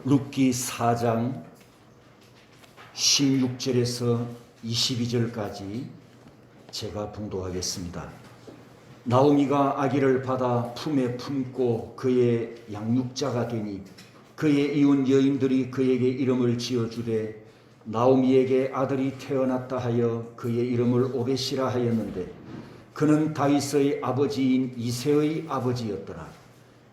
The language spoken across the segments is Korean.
룻기 4장 16절에서 22절까지 제가 봉독하겠습니다. 나오미가 아기를 받아 품에 품고 그의 양육자가 되니 그의 이웃 여인들이 그에게 이름을 지어주되 나오미에게 아들이 태어났다 하여 그의 이름을 오벳이라 하였는데 그는 다윗의 아버지인 이새의 아버지였더라.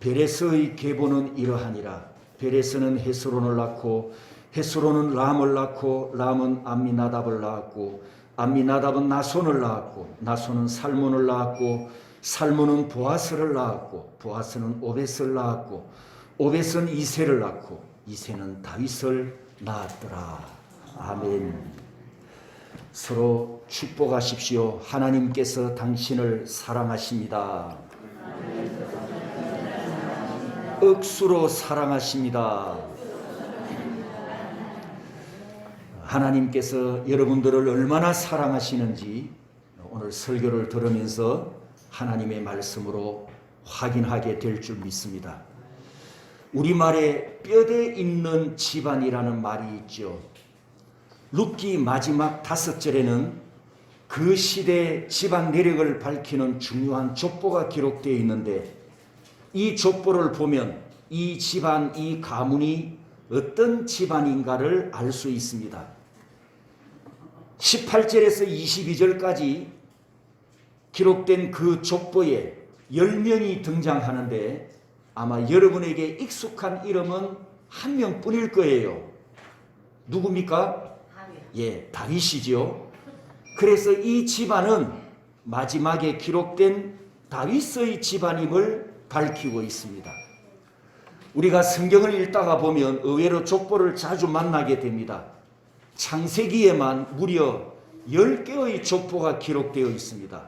베레스의 계보는 이러하니라. 베레스는 헤스론을 낳고 헤스론은 람을 낳고 람은 암미나답을 낳았고 암미나답은 나손을 낳았고 나손은 살몬을 낳았고 살몬은 보아스를 낳았고 보아스는 오벳을 낳았고 오벳은 이새를 낳고 이새는 다윗을 낳았더라. 아멘. 서로 축복하십시오. 하나님께서 당신을 사랑하십니다. 억수로 사랑하십니다. 하나님께서 여러분들을 얼마나 사랑하시는지 오늘 설교를 들으면서 하나님의 말씀으로 확인하게 될 줄 믿습니다. 우리말에 뼈대 있는 집안이라는 말이 있죠. 룻기 마지막 5절에는 그 시대의 집안 내력을 밝히는 중요한 족보가 기록되어 있는데 이 족보를 보면 이 집안, 이 가문이 어떤 집안인가를 알 수 있습니다. 18절에서 22절까지 기록된 그 족보에 10명이 등장하는데 아마 여러분에게 익숙한 이름은 한 명뿐일 거예요. 누굽니까? 예, 다윗이죠. 그래서 이 집안은 마지막에 기록된 다윗의 집안임을 밝히고 있습니다. 우리가 성경을 읽다가 보면 의외로 족보를 자주 만나게 됩니다. 창세기에만 무려 10개의 족보가 기록되어 있습니다.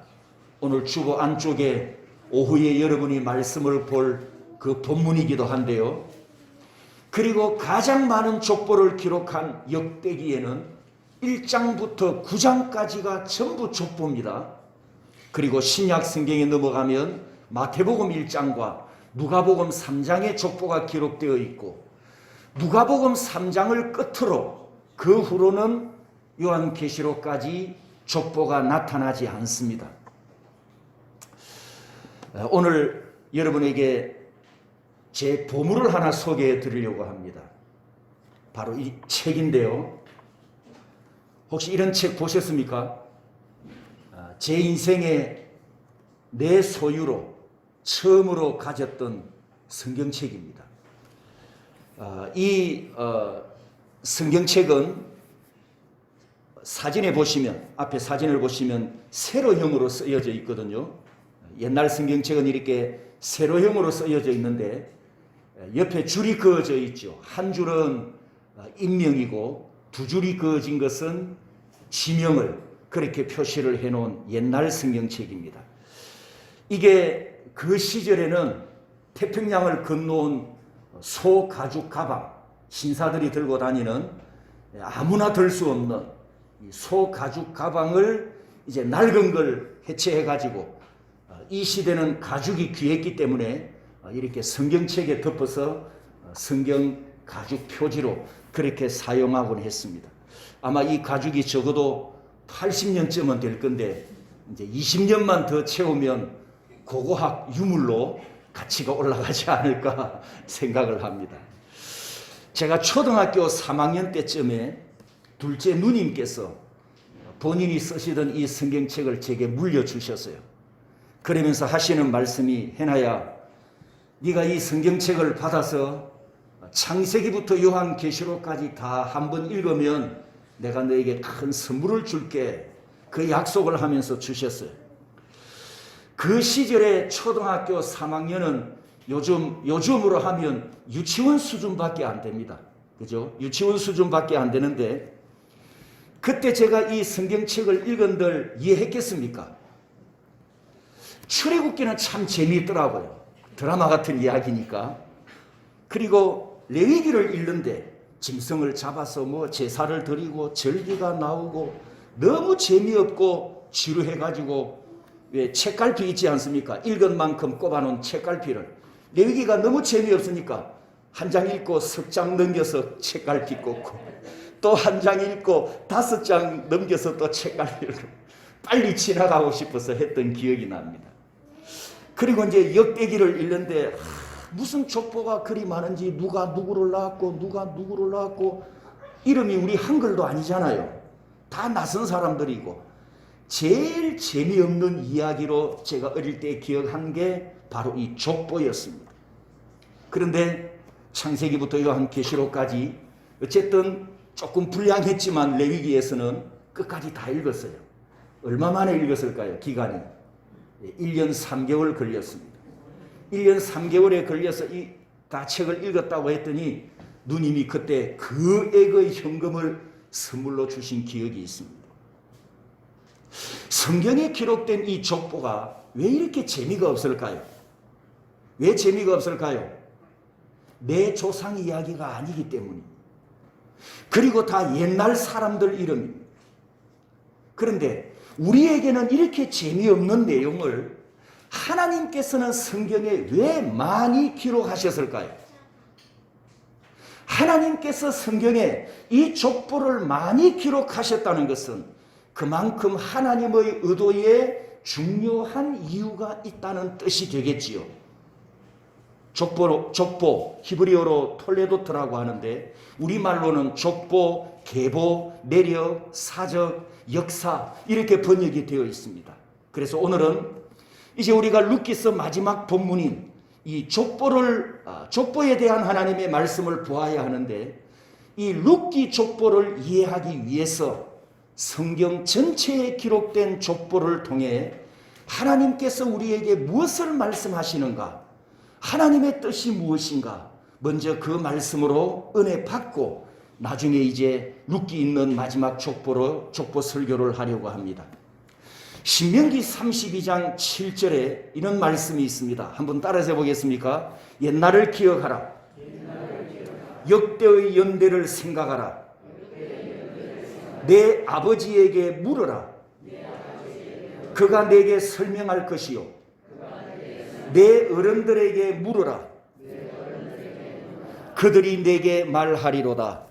오늘 주보 안쪽에 오후에 여러분이 말씀을 볼 그 본문이기도 한데요. 그리고 가장 많은 족보를 기록한 역대기에는 1장부터 9장까지가 전부 족보입니다. 그리고 신약 성경에 넘어가면 마태복음 1장과 누가복음 3장의 족보가 기록되어 있고 누가복음 3장을 끝으로 그 후로는 요한계시록까지 족보가 나타나지 않습니다. 오늘 여러분에게 제 보물을 하나 소개해 드리려고 합니다. 바로 이 책인데요. 혹시 이런 책 보셨습니까? 제 인생에 내 소유로 처음으로 가졌던 성경책입니다. 이 성경책은 사진에 보시면, 앞에 사진을 보시면 세로형으로 쓰여져 있거든요. 옛날 성경책은 이렇게 세로형으로 쓰여져 있는데 옆에 줄이 그어져 있죠. 한 줄은 인명이고 두 줄이 그어진 것은 지명을 그렇게 표시를 해놓은 옛날 성경책입니다. 이게 그 시절에는 태평양을 건너온 소가죽 가방, 신사들이 들고 다니는 아무나 들 수 없는 소가죽 가방을 이제 낡은 걸 해체해 가지고 이 시대는 가죽이 귀했기 때문에 이렇게 성경책에 덮어서 성경 가죽 표지로 그렇게 사용하곤 했습니다. 아마 이 가죽이 적어도 80년쯤은 될 건데 이제 20년만 더 채우면 고고학 유물로 가치가 올라가지 않을까 생각을 합니다. 제가 초등학교 3학년 때쯤에 둘째 누님께서 본인이 쓰시던 이 성경책을 제게 물려주셨어요. 그러면서 하시는 말씀이, 해나야, 네가 이 성경책을 받아서 창세기부터 요한계시록까지 다 한번 읽으면 내가 너에게 큰 선물을 줄게. 그 약속을 하면서 주셨어요. 그 시절에 초등학교 3학년은 요즘으로 하면 유치원 수준밖에 안 됩니다. 그죠? 유치원 수준밖에 안 되는데 그때 제가 이 성경책을 읽은들 이해했겠습니까? 출애굽기는 참 재미있더라고요. 드라마 같은 이야기니까. 그리고 레위기를 읽는데 짐승을 잡아서 뭐 제사를 드리고 절기가 나오고 너무 재미없고 지루해가지고 왜 책갈피 있지 않습니까? 읽은 만큼 꼽아놓은 책갈피를 레위기가 너무 재미없으니까 한 장 읽고 석 장 넘겨서 책갈피 꽂고, 또 한 장 읽고 5장 넘겨서 또 책갈피 읽고, 빨리 지나가고 싶어서 했던 기억이 납니다. 그리고 이제 역대기를 읽는데 무슨 족보가 그리 많은지, 누가 누구를 낳았고 누가 누구를 낳았고, 이름이 우리 한글도 아니잖아요. 다 낯선 사람들이고. 제일 재미없는 이야기로 제가 어릴 때 기억한 게 바로 이 족보였습니다. 그런데 창세기부터 요한계시록까지 어쨌든 조금 불량했지만 레위기에서는 끝까지 다 읽었어요. 얼마 만에 읽었을까요? 기간이 1년 3개월 걸렸습니다. 1년 3개월에 걸려서 이 다 책을 읽었다고 했더니 누님이 그때 그 액의 현금을 선물로 주신 기억이 있습니다. 성경에 기록된 이 족보가 왜 이렇게 재미가 없을까요? 왜 재미가 없을까요? 내 조상 이야기가 아니기 때문입니다. 그리고 다 옛날 사람들 이름입니다. 그런데 우리에게는 이렇게 재미없는 내용을 하나님께서는 성경에 왜 많이 기록하셨을까요? 하나님께서 성경에 이 족보를 많이 기록하셨다는 것은 그만큼 하나님의 의도에 중요한 이유가 있다는 뜻이 되겠지요. 족보, 히브리어로 톨레도트라고 하는데 우리말로는 족보, 계보, 내력, 사적, 역사 이렇게 번역이 되어 있습니다. 그래서 오늘은 이제 우리가 룻기서 마지막 본문인 이 족보에 대한 하나님의 말씀을 보아야 하는데, 이 룻기 족보를 이해하기 위해서 성경 전체에 기록된 족보를 통해 하나님께서 우리에게 무엇을 말씀하시는가, 하나님의 뜻이 무엇인가, 먼저 그 말씀으로 은혜 받고 나중에 이제 룻기 있는 마지막 족보 설교를 하려고 합니다. 신명기 32장 7절에 이런 말씀이 있습니다. 한번 따라서 해보겠습니까? 옛날을 기억하라. 역대의 연대를 생각하라. 내 아버지에게 물어라. 그가 내게 설명할 것이요. 내 어른들에게 물어라. 그들이 내게 말하리로다.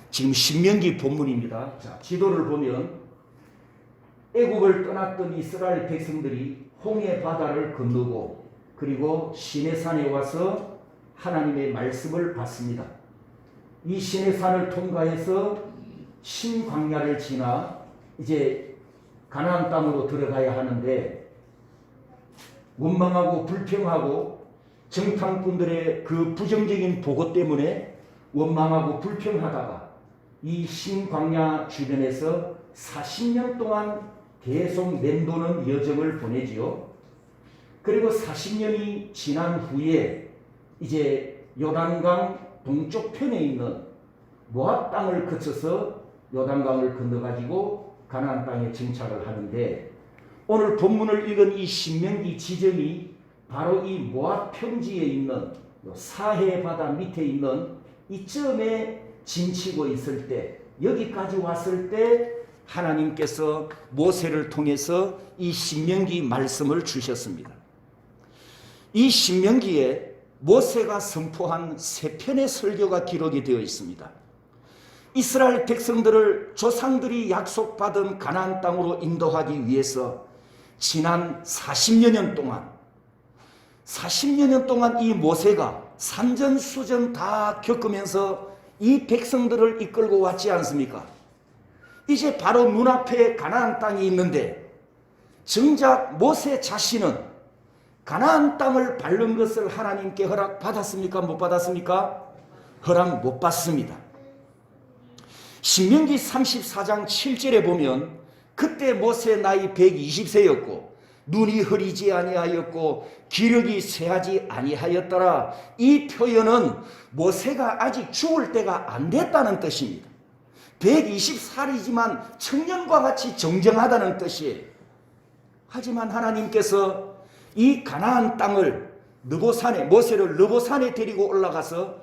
지금 신명기 본문입니다. 자, 지도를 보면 애국을 떠났던 이스라엘 백성들이 홍해 바다를 건너고 그리고 시내산에 와서 하나님의 말씀을 받습니다. 이 시내산을 통과해서 신광야를 지나 이제 가나안 땅으로 들어가야 하는데, 원망하고 불평하고 정탐꾼들의 그 부정적인 보고 때문에 원망하고 불평하다가 이 신광야 주변에서 40년 동안 계속 맴도는 여정을 보내지요. 그리고 40년이 지난 후에 이제 요단강 동쪽 편에 있는 모압 땅을 거쳐서 요단강을 건너가지고 가나안 땅에 정착을 하는데, 오늘 본문을 읽은 이 신명기 지점이 바로 이 모압 평지에 있는 사해 바다 밑에 있는 이점에 진치고 있을 때, 여기까지 왔을 때 하나님께서 모세를 통해서 이 신명기 말씀을 주셨습니다. 이 신명기에 모세가 선포한 3편의 설교가 기록이 되어 있습니다. 이스라엘 백성들을 조상들이 약속받은 가나안 땅으로 인도하기 위해서 지난 40여 년 동안 이 모세가 산전수전 다 겪으면서 이 백성들을 이끌고 왔지 않습니까? 이제 바로 눈앞에 가나안 땅이 있는데, 정작 모세 자신은 가나안 땅을 밟는 것을 하나님께 허락받았습니까? 못 받았습니까? 허락 못 받습니다. 신명기 34장 7절에 보면 그때 모세 나이 120세였고 눈이 흐리지 아니하였고 기력이 쇠하지 아니하였더라. 이 표현은 모세가 아직 죽을 때가 안 됐다는 뜻입니다. 120살이지만 청년과 같이 정정하다는 뜻이에요. 하지만 하나님께서 이 가나안 땅을 모세를 느보산에 데리고 올라가서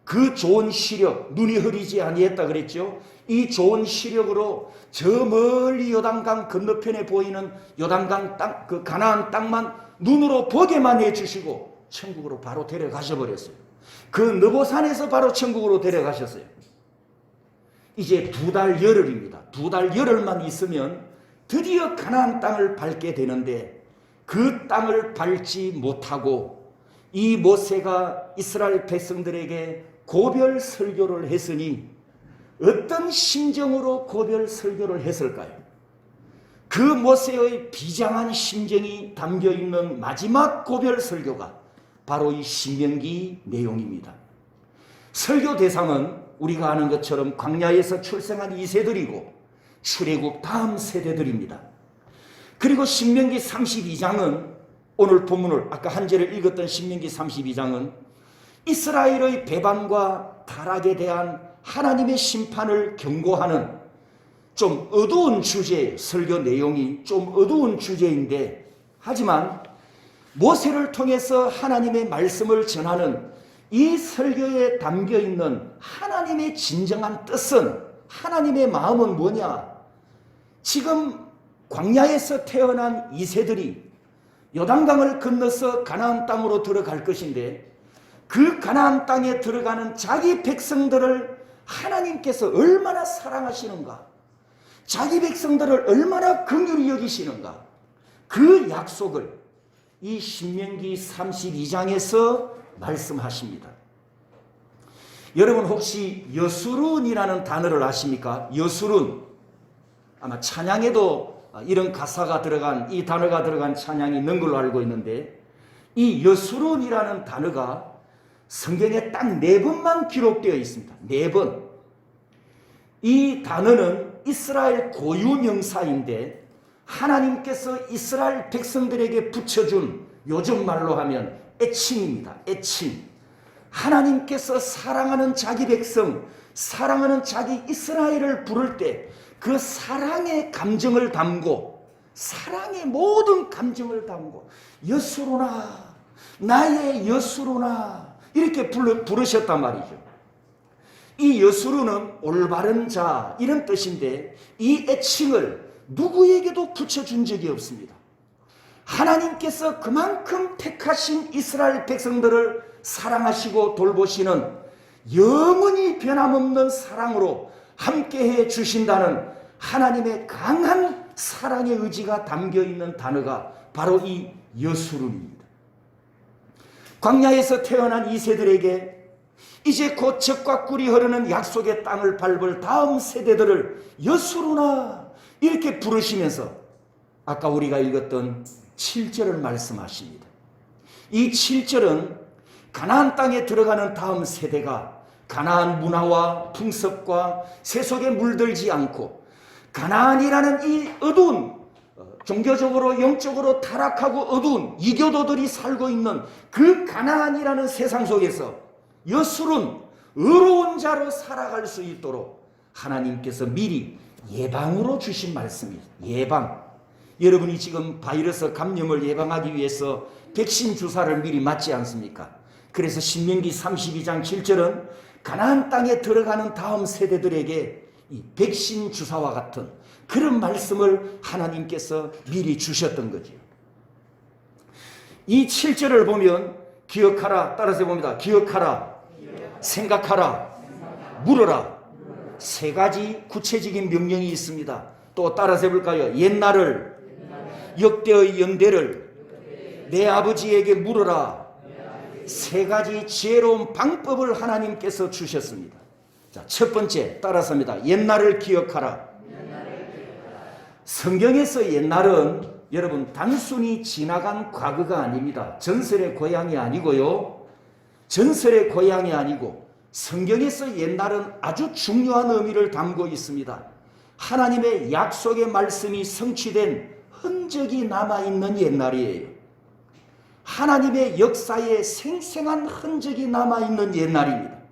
그 좋은 시력, 눈이 흐리지 아니했다 그랬죠. 이 좋은 시력으로 저 멀리 요단강 건너편에 보이는 요단강 땅, 그 가나안 땅만 눈으로 보게만 해주시고 천국으로 바로 데려가셔 버렸어요. 그 느보산에서 바로 천국으로 데려가셨어요. 이제 2달 열흘입니다. 2달 열흘만 있으면 드디어 가나안 땅을 밟게 되는데 그 땅을 밟지 못하고 이 모세가 이스라엘 백성들에게 고별 설교를 했으니 어떤 심정으로 고별 설교를 했을까요? 그 모세의 비장한 심정이 담겨있는 마지막 고별 설교가 바로 이 신명기 내용입니다. 설교 대상은 우리가 아는 것처럼 광야에서 출생한 2세들이고 출애굽 다음 세대들입니다. 그리고 신명기 32장은 오늘 본문을 아까 한 절을 읽었던 신명기 32장은 이스라엘의 배반과 타락에 대한 하나님의 심판을 경고하는 좀 어두운 주제, 설교 내용이 좀 어두운 주제인데 하지만 모세를 통해서 하나님의 말씀을 전하는 이 설교에 담겨있는 하나님의 진정한 뜻은 하나님의 마음은 뭐냐? 지금 광야에서 태어난 2세들이 요단강을 건너서 가나안 땅으로 들어갈 것인데 그 가나안 땅에 들어가는 자기 백성들을 하나님께서 얼마나 사랑하시는가? 자기 백성들을 얼마나 긍휼히 여기시는가? 그 약속을 이 신명기 32장에서 말씀하십니다. 여러분 혹시 여수룬이라는 단어를 아십니까? 여수룬. 아마 찬양에도 이런 가사가 들어간 이 단어가 들어간 찬양이 있는 걸로 알고 있는데 이 여수룬이라는 단어가 성경에 딱 4번만 기록되어 있습니다. 4번. 이 단어는 이스라엘 고유 명사인데 하나님께서 이스라엘 백성들에게 붙여준 요즘 말로 하면 애칭입니다. 애칭. 하나님께서 사랑하는 자기 백성, 사랑하는 자기 이스라엘을 부를 때 그 사랑의 감정을 담고 사랑의 모든 감정을 담고 여수로나 나의 여수로나 이렇게 부르셨단 말이죠. 이 여수로는 올바른 자 이런 뜻인데 이 애칭을 누구에게도 붙여준 적이 없습니다. 하나님께서 그만큼 택하신 이스라엘 백성들을 사랑하시고 돌보시는 영원히 변함없는 사랑으로 함께해 주신다는 하나님의 강한 사랑의 의지가 담겨있는 단어가 바로 이 여수룬입니다. 광야에서 태어난 2세들에게 이제 곧 젖과 꿀이 흐르는 약속의 땅을 밟을 다음 세대들을 여수루나 이렇게 부르시면서 아까 우리가 읽었던 7절을 말씀하십니다. 이 7절은 가나안 땅에 들어가는 다음 세대가 가나안 문화와 풍습과 세속에 물들지 않고 가나안이라는 이 어두운 종교적으로 영적으로 타락하고 어두운 이교도들이 살고 있는 그 가나안이라는 세상 속에서 여술은 의로운 자로 살아갈 수 있도록 하나님께서 미리 예방으로 주신 말씀이에요. 예방. 여러분이 지금 바이러스 감염을 예방하기 위해서 백신 주사를 미리 맞지 않습니까? 그래서 신명기 32장 7절은 가나안 땅에 들어가는 다음 세대들에게 이 백신 주사와 같은 그런 말씀을 하나님께서 미리 주셨던 거죠. 이 7절을 보면 기억하라, 따라서 봅니다. 기억하라, 생각하라, 물어라. 세 가지 구체적인 명령이 있습니다. 또 따라서 해볼까요? 옛날을, 역대의 연대를 내 아버지에게 물어라. 세 가지 지혜로운 방법을 하나님께서 주셨습니다. 자, 첫 번째 따라서입니다. 옛날을 기억하라. 성경에서 옛날은 여러분 단순히 지나간 과거가 아닙니다. 전설의 고향이 아니고요. 전설의 고향이 아니고 성경에서 옛날은 아주 중요한 의미를 담고 있습니다. 하나님의 약속의 말씀이 성취된 흔적이 남아있는 옛날이에요. 하나님의 역사에 생생한 흔적이 남아있는 옛날입니다.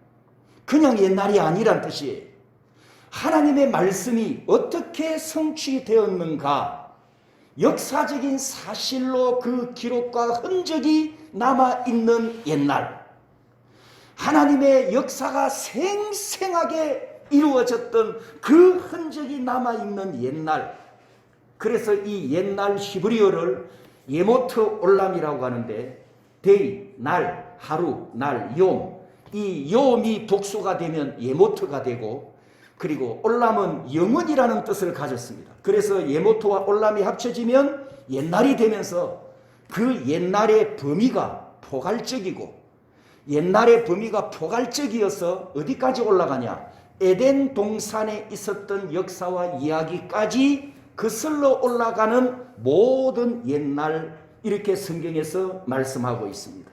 그냥 옛날이 아니란 뜻이에요. 하나님의 말씀이 어떻게 성취되었는가, 역사적인 사실로 그 기록과 흔적이 남아있는 옛날, 하나님의 역사가 생생하게 이루어졌던 그 흔적이 남아있는 옛날. 그래서 이 옛날 히브리어를 예모트 올람이라고 하는데 데이, 날, 하루, 날, 욤. 이 욤이 복수가 되면 예모트가 되고, 그리고 올람은 영원이라는 뜻을 가졌습니다. 그래서 예모트와 올람이 합쳐지면 옛날이 되면서 그 옛날의 범위가 포괄적이고, 옛날의 범위가 포괄적이어서 어디까지 올라가냐? 에덴 동산에 있었던 역사와 이야기까지 거슬러 올라가는 모든 옛날, 이렇게 성경에서 말씀하고 있습니다.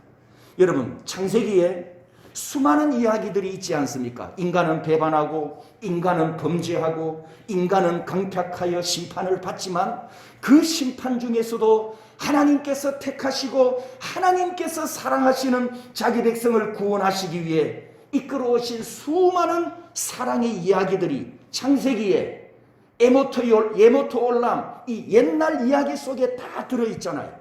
여러분, 창세기에 수많은 이야기들이 있지 않습니까? 인간은 배반하고, 인간은 범죄하고, 인간은 강팍하여 심판을 받지만 그 심판 중에서도 하나님께서 택하시고 하나님께서 사랑하시는 자기 백성을 구원하시기 위해 이끌어오신 수많은 사랑의 이야기들이 창세기에 예모트 올람, 이 옛날 이야기 속에 다 들어있잖아요.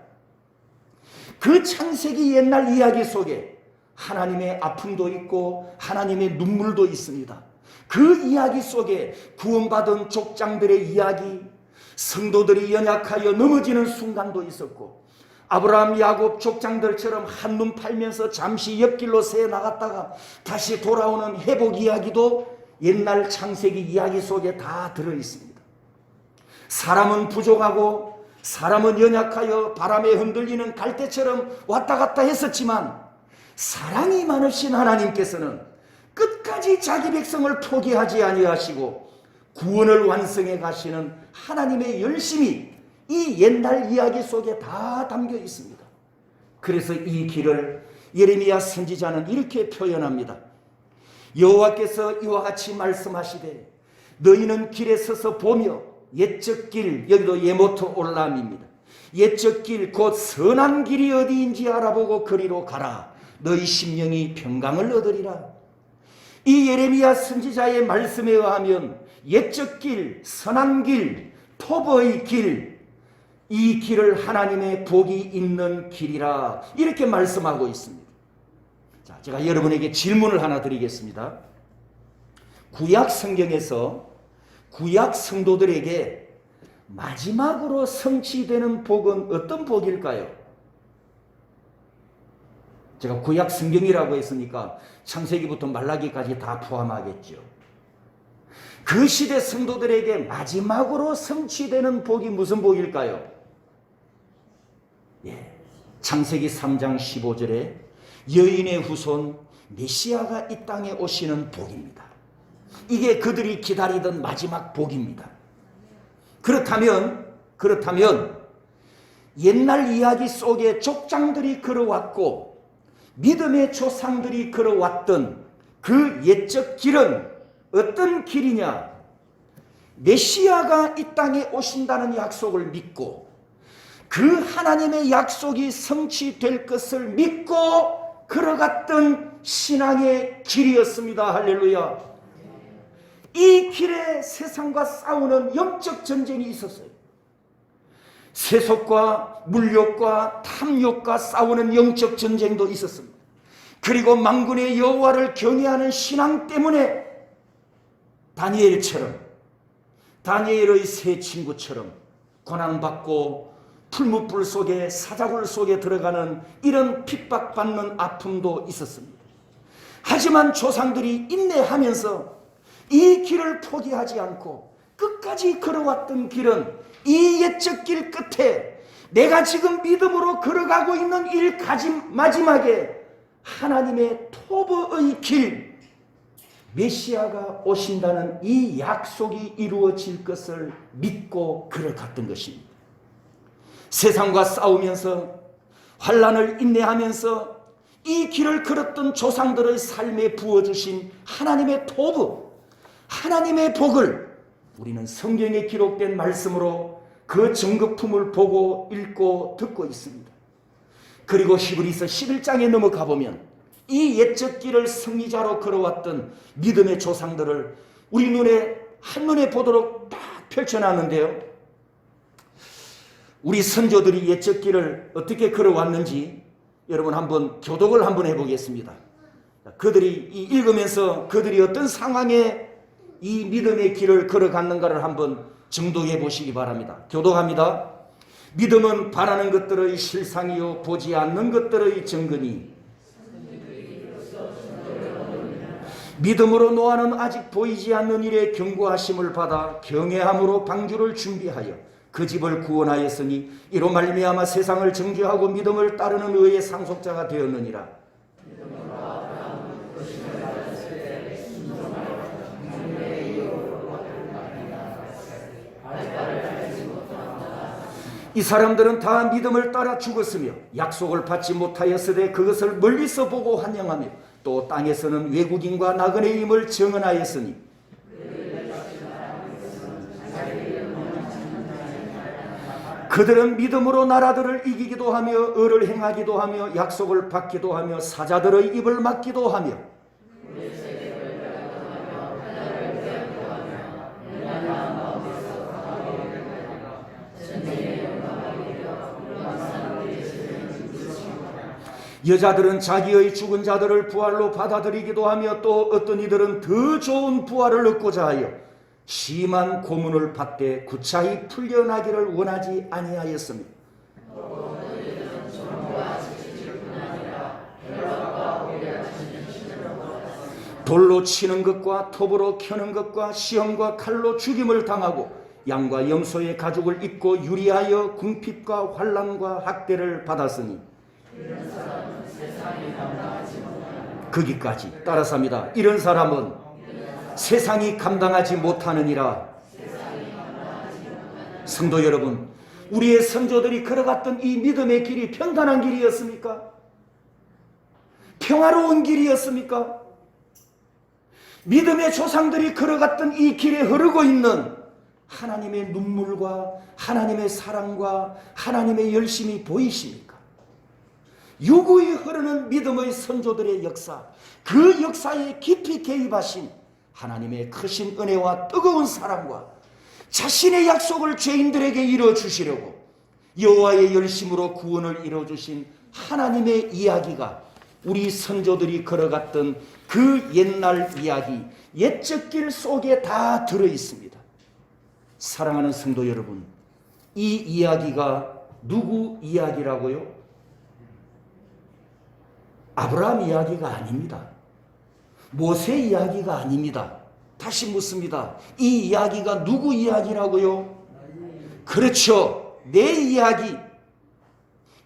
그 창세기 옛날 이야기 속에 하나님의 아픔도 있고 하나님의 눈물도 있습니다. 그 이야기 속에 구원받은 족장들의 이야기, 성도들이 연약하여 넘어지는 순간도 있었고, 아브라함, 야곱 족장들처럼 한눈 팔면서 잠시 옆길로 새 나갔다가 다시 돌아오는 회복 이야기도 옛날 창세기 이야기 속에 다 들어있습니다. 사람은 부족하고 사람은 연약하여 바람에 흔들리는 갈대처럼 왔다 갔다 했었지만 사랑이 많으신 하나님께서는 끝까지 자기 백성을 포기하지 아니하시고 구원을 완성해 가시는 하나님의 열심이 이 옛날 이야기 속에 다 담겨 있습니다. 그래서 이 길을 예레미야 선지자는 이렇게 표현합니다. 여호와께서 이와 같이 말씀하시되 너희는 길에 서서 보며 옛적 길, 여기도 예모트 올람입니다. 옛적 길 곧 선한 길이 어디인지 알아보고 그리로 가라. 너희 심령이 평강을 얻으리라. 이 예레미야 선지자의 말씀에 의하면 옛적 길, 선한 길, 토보의 길, 이 길을 하나님의 복이 있는 길이라 이렇게 말씀하고 있습니다. 자, 제가 여러분에게 질문을 하나 드리겠습니다. 구약 성경에서 구약 성도들에게 마지막으로 성취되는 복은 어떤 복일까요? 제가 구약 성경이라고 했으니까 창세기부터 말라기까지 다 포함하겠죠. 그 시대 성도들에게 마지막으로 성취되는 복이 무슨 복일까요? 창세기 3장 15절에 여인의 후손 메시아가 이 땅에 오시는 복입니다. 이게 그들이 기다리던 마지막 복입니다. 그렇다면 옛날 이야기 속에 족장들이 걸어왔고 믿음의 조상들이 걸어왔던 그 옛적 길은 어떤 길이냐? 메시아가 이 땅에 오신다는 약속을 믿고 그 하나님의 약속이 성취될 것을 믿고 걸어갔던 신앙의 길이었습니다. 할렐루야. 이 길에 세상과 싸우는 영적 전쟁이 있었어요. 세속과 물욕과 탐욕과 싸우는 영적 전쟁도 있었습니다. 그리고 만군의 여호와를 경외하는 신앙 때문에 다니엘의 세 친구처럼 고난받고 풀무불 속에 사자굴 속에 들어가는 이런 핍박받는 아픔도 있었습니다. 하지만 조상들이 인내하면서 이 길을 포기하지 않고 끝까지 걸어왔던 길은 이 옛적 길 끝에 내가 지금 믿음으로 걸어가고 있는 일 마지막에 하나님의 토브의 길, 메시아가 오신다는 이 약속이 이루어질 것을 믿고 걸어갔던 것입니다. 세상과 싸우면서 환난을 인내하면서 이 길을 걸었던 조상들의 삶에 부어주신 하나님의 토브, 하나님의 복을 우리는 성경에 기록된 말씀으로 그 증거품을 보고 읽고 듣고 있습니다. 그리고 히브리서 11장에 넘어가 보면 이 옛적 길을 승리자로 걸어왔던 믿음의 조상들을 우리 눈에 한눈에 보도록 딱 펼쳐놨는데요. 우리 선조들이 옛적 길을 어떻게 걸어왔는지 여러분 한번 교독을 한번 해보겠습니다. 그들이 읽으면서 그들이 어떤 상황에 이 믿음의 길을 걸어갔는가를 한번 정독해 보시기 바랍니다. 교독합니다. 믿음은 바라는 것들의 실상이요 보지 않는 것들의 증거니 믿음으로 노아는 아직 보이지 않는 일에 경고하심을 받아 경외함으로 방주를 준비하여 그 집을 구원하였으니 이로 말미암아 세상을 정죄하고 믿음을 따르는 의의 상속자가 되었느니라. 이 사람들은 다 믿음을 따라 죽었으며 약속을 받지 못하였으되 그것을 멀리서 보고 환영하며 또 땅에서는 외국인과 나그네임을 증언하였으니 그들은 믿음으로 나라들을 이기기도 하며 의를 행하기도 하며 약속을 받기도 하며 사자들의 입을 막기도 하며 여자들은 자기의 죽은 자들을 부활로 받아들이기도 하며 또 어떤 이들은 더 좋은 부활을 얻고자 하여 심한 고문을 받되 구차히 풀려나기를 원하지 아니하였습니다. 돌로 치는 것과 톱으로 켜는 것과 시험과 칼로 죽임을 당하고 양과 염소의 가죽을 입고 유리하여 궁핍과 환난과 학대를 받았으니 거기까지 따라서입니다. 이런 사람은 세상이 감당하지 못하느니라. 성도 여러분, 우리의 선조들이 걸어갔던 이 믿음의 길이 평탄한 길이었습니까? 평화로운 길이었습니까? 믿음의 조상들이 걸어갔던 이 길에 흐르고 있는 하나님의 눈물과 하나님의 사랑과 하나님의 열심이 보이십니까? 유구히 흐르는 믿음의 선조들의 역사, 그 역사에 깊이 개입하신 하나님의 크신 은혜와 뜨거운 사랑과 자신의 약속을 죄인들에게 이루어주시려고 여호와의 열심으로 구원을 이루어주신 하나님의 이야기가 우리 선조들이 걸어갔던 그 옛날 이야기, 옛적 길 속에 다 들어있습니다. 사랑하는 성도 여러분, 이 이야기가 누구 이야기라고요? 아브라함 이야기가 아닙니다. 모세 이야기가 아닙니다. 다시 묻습니다. 이 이야기가 누구 이야기라고요? 그렇죠. 내 이야기,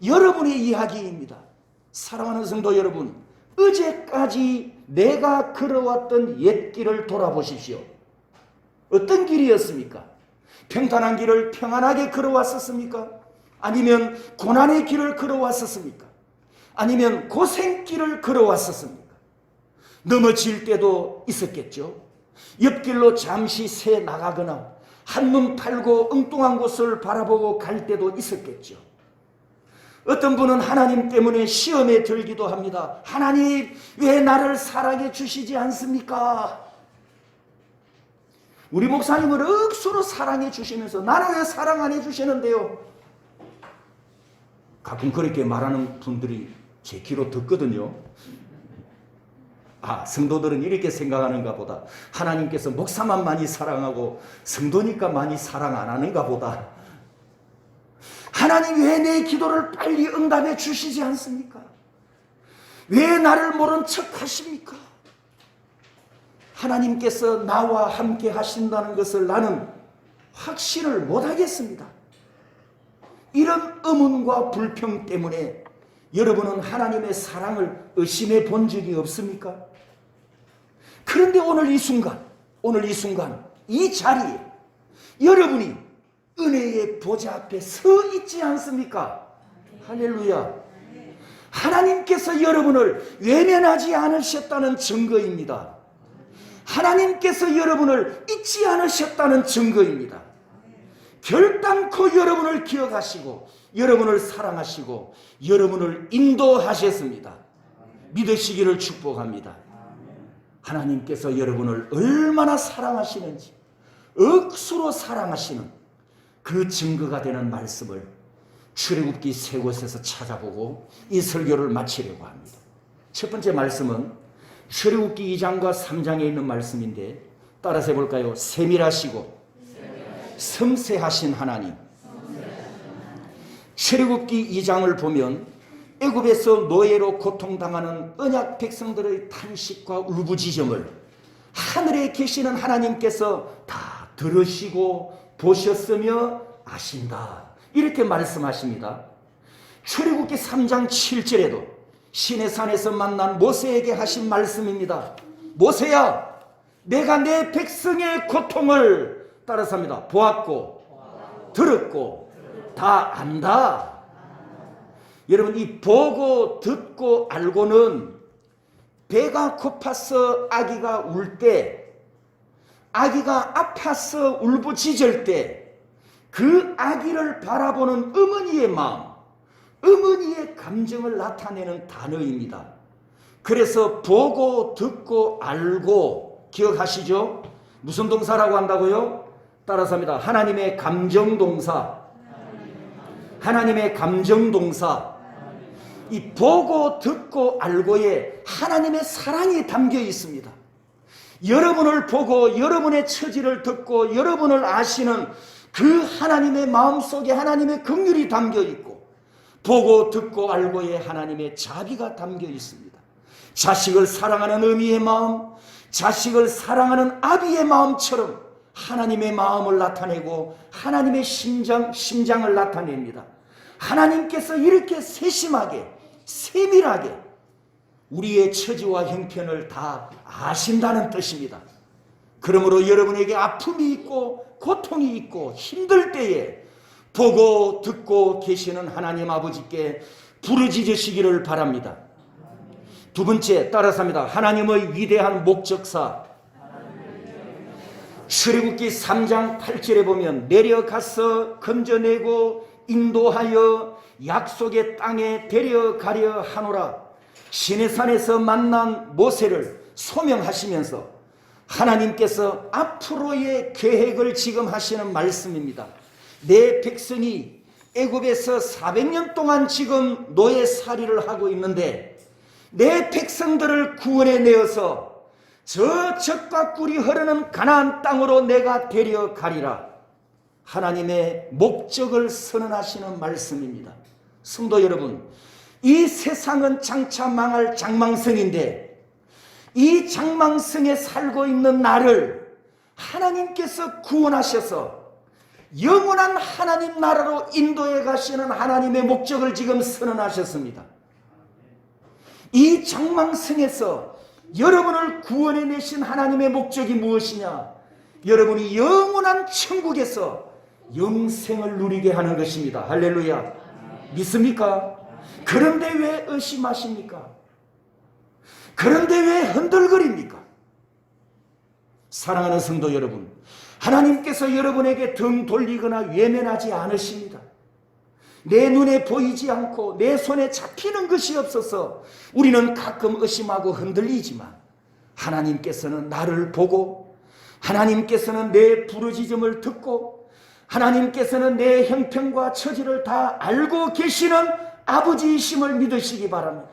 여러분의 이야기입니다. 사랑하는 성도 여러분, 어제까지 내가 걸어왔던 옛길을 돌아보십시오. 어떤 길이었습니까? 평탄한 길을 평안하게 걸어왔었습니까? 아니면 고난의 길을 걸어왔었습니까? 아니면 고생길을 걸어왔었습니까? 넘어질 때도 있었겠죠. 옆길로 잠시 새 나가거나 한눈 팔고 엉뚱한 곳을 바라보고 갈 때도 있었겠죠. 어떤 분은 하나님 때문에 시험에 들기도 합니다. 하나님, 왜 나를 사랑해 주시지 않습니까? 우리 목사님을 억수로 사랑해 주시면서 나는 왜 사랑 안 해 주시는데요? 가끔 그렇게 말하는 분들이 제 귀로 듣거든요. 아, 성도들은 이렇게 생각하는가 보다. 하나님께서 목사만 많이 사랑하고 성도니까 많이 사랑 안 하는가 보다. 하나님 왜 내 기도를 빨리 응답해 주시지 않습니까? 왜 나를 모른 척 하십니까? 하나님께서 나와 함께 하신다는 것을 나는 확신을 못하겠습니다. 이런 의문과 불평 때문에 여러분은 하나님의 사랑을 의심해 본 적이 없습니까? 그런데 오늘 이 순간, 이 자리에 여러분이 은혜의 보좌 앞에 서 있지 않습니까? 할렐루야. 하나님께서 여러분을 외면하지 않으셨다는 증거입니다. 하나님께서 여러분을 잊지 않으셨다는 증거입니다. 결단코 여러분을 기억하시고 여러분을 사랑하시고 여러분을 인도하셨습니다. 믿으시기를 축복합니다. 하나님께서 여러분을 얼마나 사랑하시는지, 억수로 사랑하시는 그 증거가 되는 말씀을 출애굽기 세 곳에서 찾아보고 이 설교를 마치려고 합니다. 첫 번째 말씀은 출애굽기 2장과 3장에 있는 말씀인데 따라서 해볼까요? 세밀하시고 섬세하신 하나님, 출애굽기 2장을 보면 애굽에서 노예로 고통당하는 언약 백성들의 탄식과 울부짖음을 하늘에 계시는 하나님께서 다 들으시고 보셨으며 아신다, 이렇게 말씀하십니다. 출애굽기 3장 7절에도 시내산에서 만난 모세에게 하신 말씀입니다. 모세야, 내가 내 백성의 고통을 따라서 합니다. 보았고 들었고 다 안다. 여러분, 이 보고 듣고 알고는 배가 고파서 아기가 울 때, 아기가 아파서 울부짖을 때 그 아기를 바라보는 어머니의 마음, 어머니의 감정을 나타내는 단어입니다. 그래서 보고 듣고 알고, 기억하시죠? 무슨 동사라고 한다고요? 따라서 합니다. 하나님의 감정동사. 하나님의 감정동사. 이 보고 듣고 알고에 하나님의 사랑이 담겨 있습니다. 여러분을 보고 여러분의 처지를 듣고 여러분을 아시는 그 하나님의 마음속에 하나님의 긍휼이 담겨 있고, 보고 듣고 알고에 하나님의 자비가 담겨 있습니다. 자식을 사랑하는 어미의 마음, 자식을 사랑하는 아비의 마음처럼 하나님의 마음을 나타내고 하나님의 심장을 나타냅니다. 하나님께서 이렇게 세심하게 세밀하게 우리의 처지와 형편을 다 아신다는 뜻입니다. 그러므로 여러분에게 아픔이 있고 고통이 있고 힘들 때에 보고 듣고 계시는 하나님 아버지께 부르짖으시기를 바랍니다. 두 번째, 따라서 합니다. 하나님의 위대한 목적사. 출애굽기 3장 8절에 보면 내려가서 건져내고 인도하여 약속의 땅에 데려가려 하노라. 시내산에서 만난 모세를 소명하시면서 하나님께서 앞으로의 계획을 지금 하시는 말씀입니다. 내 백성이 애굽에서 400년 동안 지금 노예살이를 하고 있는데 내 백성들을 구원해내어서 저 젖과 꿀이 흐르는 가나안 땅으로 내가 데려가리라. 하나님의 목적을 선언하시는 말씀입니다. 성도 여러분, 이 세상은 장차 망할 장망성인데 이 장망성에 살고 있는 나를 하나님께서 구원하셔서 영원한 하나님 나라로 인도해 가시는 하나님의 목적을 지금 선언하셨습니다. 이 장망성에서 여러분을 구원해 내신 하나님의 목적이 무엇이냐? 여러분이 영원한 천국에서 영생을 누리게 하는 것입니다. 할렐루야. 믿습니까? 그런데 왜 의심하십니까? 그런데 왜 흔들거립니까? 사랑하는 성도 여러분, 하나님께서 여러분에게 등 돌리거나 외면하지 않으십니다. 내 눈에 보이지 않고 내 손에 잡히는 것이 없어서 우리는 가끔 의심하고 흔들리지만 하나님께서는 나를 보고 하나님께서는 내 부르짖음을 듣고 하나님께서는 내 형편과 처지를 다 알고 계시는 아버지이심을 믿으시기 바랍니다.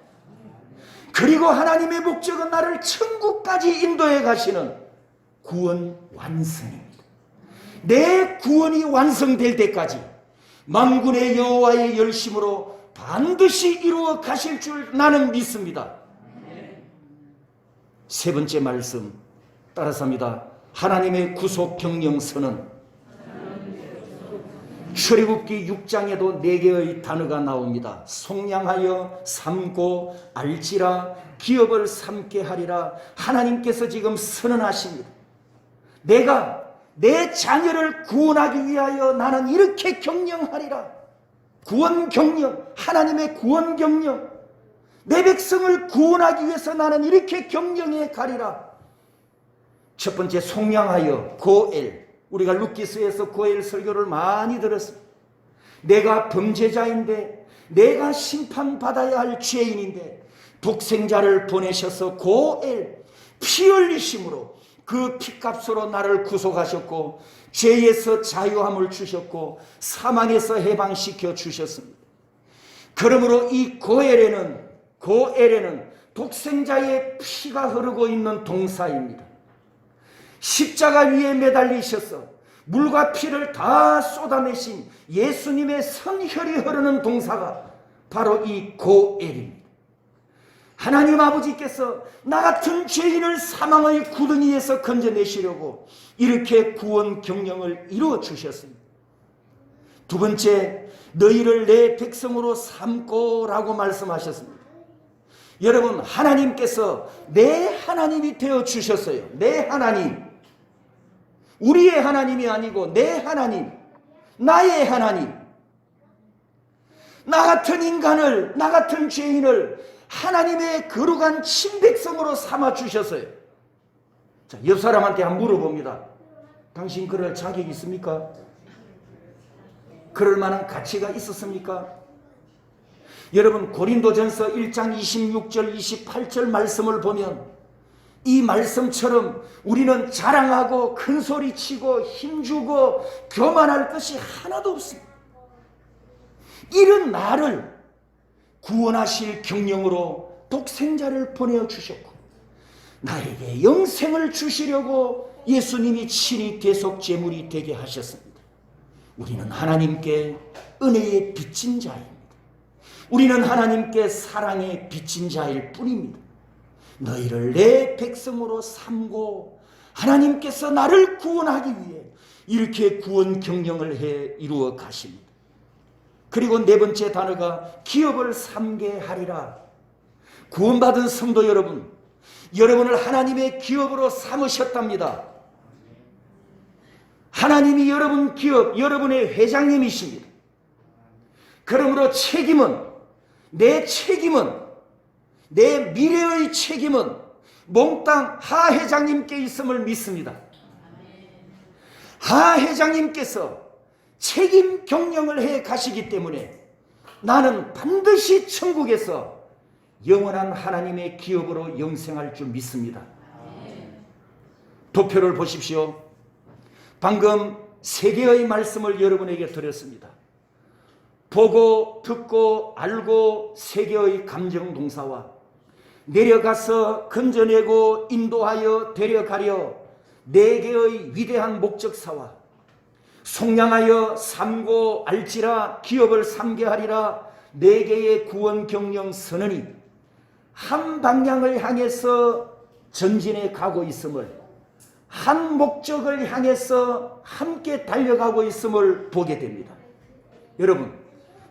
그리고 하나님의 목적은 나를 천국까지 인도해 가시는 구원 완성입니다. 내 구원이 완성될 때까지 만군의 여호와의 열심으로 반드시 이루어 가실 줄 나는 믿습니다. 세 번째 말씀 따라서 합니다. 하나님의 구속 경영 선언. 출애굽기 6장에도 4개의 단어가 나옵니다. 속량하여 삼고 알지라 기업을 삼게 하리라. 하나님께서 지금 선언하십니다. 내가 내 자녀를 구원하기 위하여 나는 이렇게 경영하리라. 구원 경영, 하나님의 구원 경영. 내 백성을 구원하기 위해서 나는 이렇게 경영해 가리라. 첫 번째, 속량하여 고엘. 우리가 룻기서에서 고엘 설교를 많이 들었습니다. 내가 범죄자인데, 내가 심판받아야 할 죄인인데 독생자를 보내셔서 고엘 피 흘리심으로 그 피값으로 나를 구속하셨고 죄에서 자유함을 주셨고 사망에서 해방시켜 주셨습니다. 그러므로 이 고엘에는 독생자의 피가 흐르고 있는 동사입니다. 십자가 위에 매달리셔서 물과 피를 다 쏟아내신 예수님의 선혈이 흐르는 동사가 바로 이 고엘입니다. 하나님 아버지께서 나 같은 죄인을 사망의 구덩이에서 건져내시려고 이렇게 구원 경영을 이루어 주셨습니다. 두 번째, 너희를 내 백성으로 삼고라고 말씀하셨습니다. 여러분, 하나님께서 내 하나님이 되어 주셨어요. 내 하나님. 우리의 하나님이 아니고 내 하나님, 나의 하나님. 나 같은 인간을, 나 같은 죄인을 하나님의 거룩한 친백성으로 삼아 주셨어요. 자, 옆 사람한테 한번 물어봅니다. 당신 그럴 자격이 있습니까? 그럴 만한 가치가 있었습니까? 여러분, 고린도전서 1장 26절 28절 말씀을 보면 이 말씀처럼 우리는 자랑하고 큰소리치고 힘주고 교만할 것이 하나도 없습니다. 이런 나를 구원하실 경영으로 독생자를 보내주셨고 나에게 영생을 주시려고 예수님이 친히 대속제물이 되게 하셨습니다. 우리는 하나님께 은혜의 빚진 자입니다. 우리는 하나님께 사랑의 빚진 자일 뿐입니다. 너희를 내 백성으로 삼고 하나님께서 나를 구원하기 위해 이렇게 구원 경영을 해 이루어 가십니다. 그리고 네 번째 단어가 기업을 삼게 하리라. 구원받은 성도 여러분, 여러분을 하나님의 기업으로 삼으셨답니다. 하나님이 여러분 기업, 여러분의 회장님이십니다. 그러므로 책임은, 내 미래의 책임은 몽땅 하 회장님께 있음을 믿습니다. 하 회장님께서 책임 경영을 해 가시기 때문에 나는 반드시 천국에서 영원한 하나님의 기업으로 영생할 줄 믿습니다. 도표를 보십시오. 방금 세 개의 말씀을 여러분에게 드렸습니다. 보고, 듣고, 알고 세 개의 감정 동사와 내려가서 건져내고 인도하여 데려가려 네 개의 위대한 목적사와 속량하여 삼고 알지라 기업을 삼게 하리라 네 개의 구원 경영 선언이 한 방향을 향해서 전진해 가고 있음을, 한 목적을 향해서 함께 달려가고 있음을 보게 됩니다. 여러분,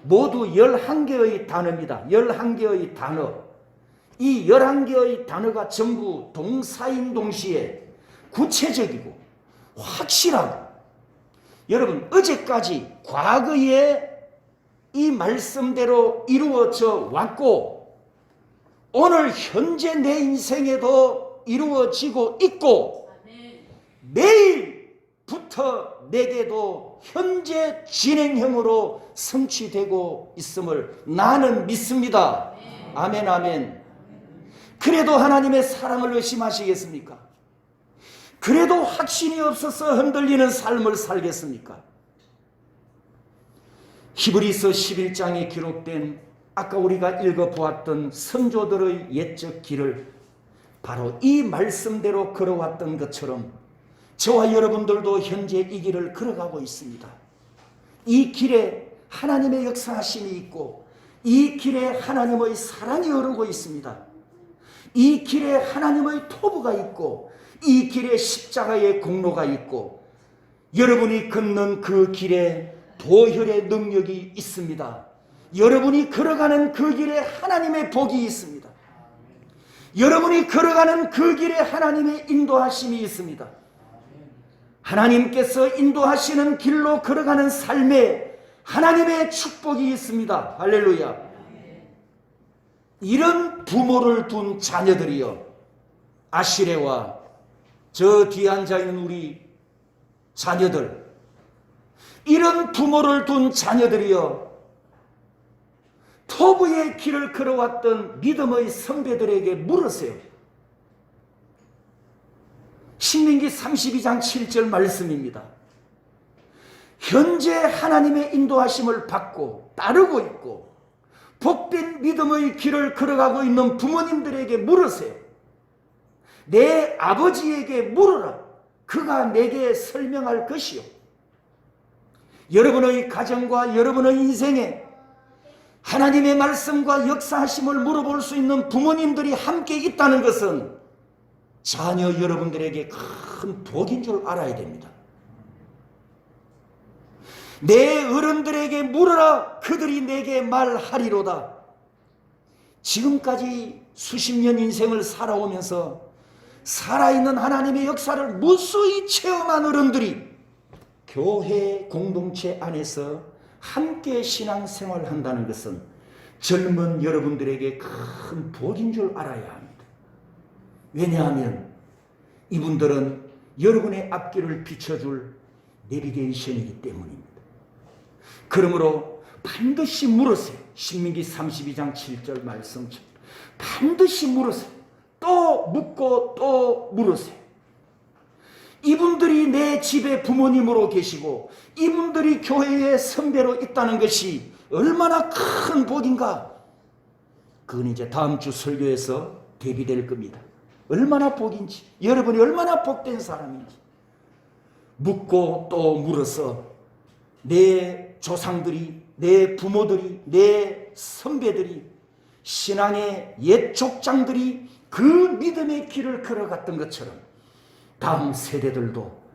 모두 11개의 단어입니다. 11개의 단어. 이 11개의 단어가 전부 동사인 동시에 구체적이고 확실하고, 여러분, 어제까지 과거에 이 말씀대로 이루어져 왔고 오늘 현재 내 인생에도 이루어지고 있고 내일부터 내게도 현재 진행형으로 성취되고 있음을 나는 믿습니다. 아멘, 아멘. 그래도 하나님의 사랑을 의심하시겠습니까? 그래도 확신이 없어서 흔들리는 삶을 살겠습니까? 히브리서 11장에 기록된 아까 우리가 읽어보았던 선조들의 옛적 길을 바로 이 말씀대로 걸어왔던 것처럼 저와 여러분들도 현재 이 길을 걸어가고 있습니다. 이 길에 하나님의 역사하심이 있고 이 길에 하나님의 사랑이 흐르고 있습니다. 이 길에 하나님의 토부가 있고 이 길에 십자가의 공로가 있고 여러분이 걷는 그 길에 보혈의 능력이 있습니다. 여러분이 걸어가는 그 길에 하나님의 복이 있습니다. 여러분이 걸어가는 그 길에 하나님의 인도하심이 있습니다. 하나님께서 인도하시는 길로 걸어가는 삶에 하나님의 축복이 있습니다. 할렐루야. 이런 부모를 둔 자녀들이여, 아시레와 저 뒤에 앉아있는 우리 자녀들, 이런 부모를 둔 자녀들이여 토부의 길을 걸어왔던 믿음의 선배들에게 물으세요. 신명기 32장 7절 말씀입니다. 현재 하나님의 인도하심을 받고 따르고 있고 복된 믿음의 길을 걸어가고 있는 부모님들에게 물으세요. 내 아버지에게 물으라. 그가 내게 설명할 것이요. 여러분의 가정과 여러분의 인생에 하나님의 말씀과 역사하심을 물어볼 수 있는 부모님들이 함께 있다는 것은 자녀 여러분들에게 큰 복인 줄 알아야 됩니다. 내 어른들에게 물어라 그들이 내게 말하리로다. 지금까지 수십 년 인생을 살아오면서 살아있는 하나님의 역사를 무수히 체험한 어른들이 교회 공동체 안에서 함께 신앙생활을 한다는 것은 젊은 여러분들에게 큰 복인 줄 알아야 합니다. 왜냐하면 이분들은 여러분의 앞길을 비춰줄 내비게이션이기 때문입니다. 그러므로 반드시 물으세요. 신명기 32장 7절 말씀처럼 반드시 물으세요. 또 묻고 또 물으세요. 이분들이 내 집에 부모님으로 계시고 이분들이 교회의 선배로 있다는 것이 얼마나 큰 복인가. 그건 이제 다음 주 설교에서 대비될 겁니다. 얼마나 복인지, 여러분이 얼마나 복된 사람인지 묻고 또 물어서 내 조상들이, 내 부모들이, 내 선배들이, 신앙의 옛 족장들이 그 믿음의 길을 걸어갔던 것처럼 다음 세대들도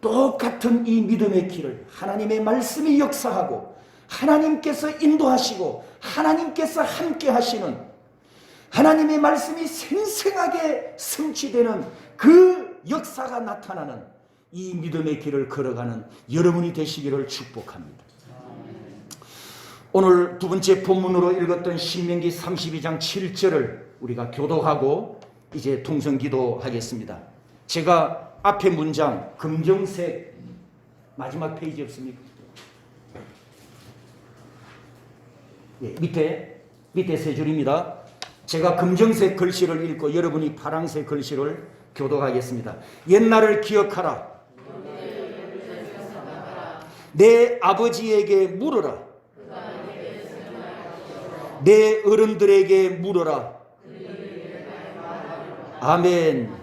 똑같은 이 믿음의 길을 하나님의 말씀이 역사하고 하나님께서 인도하시고 하나님께서 함께 하시는 하나님의 말씀이 생생하게 성취되는 그 역사가 나타나는 이 믿음의 길을 걸어가는 여러분이 되시기를 축복합니다. 오늘 두 번째 본문으로 읽었던 신명기 32장 7절을 우리가 교독하고 이제 통성기도 하겠습니다. 제가 앞에 문장 검정색 마지막 페이지 없습니까? 예, 밑에 세 줄입니다. 제가 검정색 글씨를 읽고 여러분이 파란색 글씨를 교독하겠습니다. 옛날을 기억하라. 내 아버지에게 물어라. 내 어른들에게 물어라. 아멘.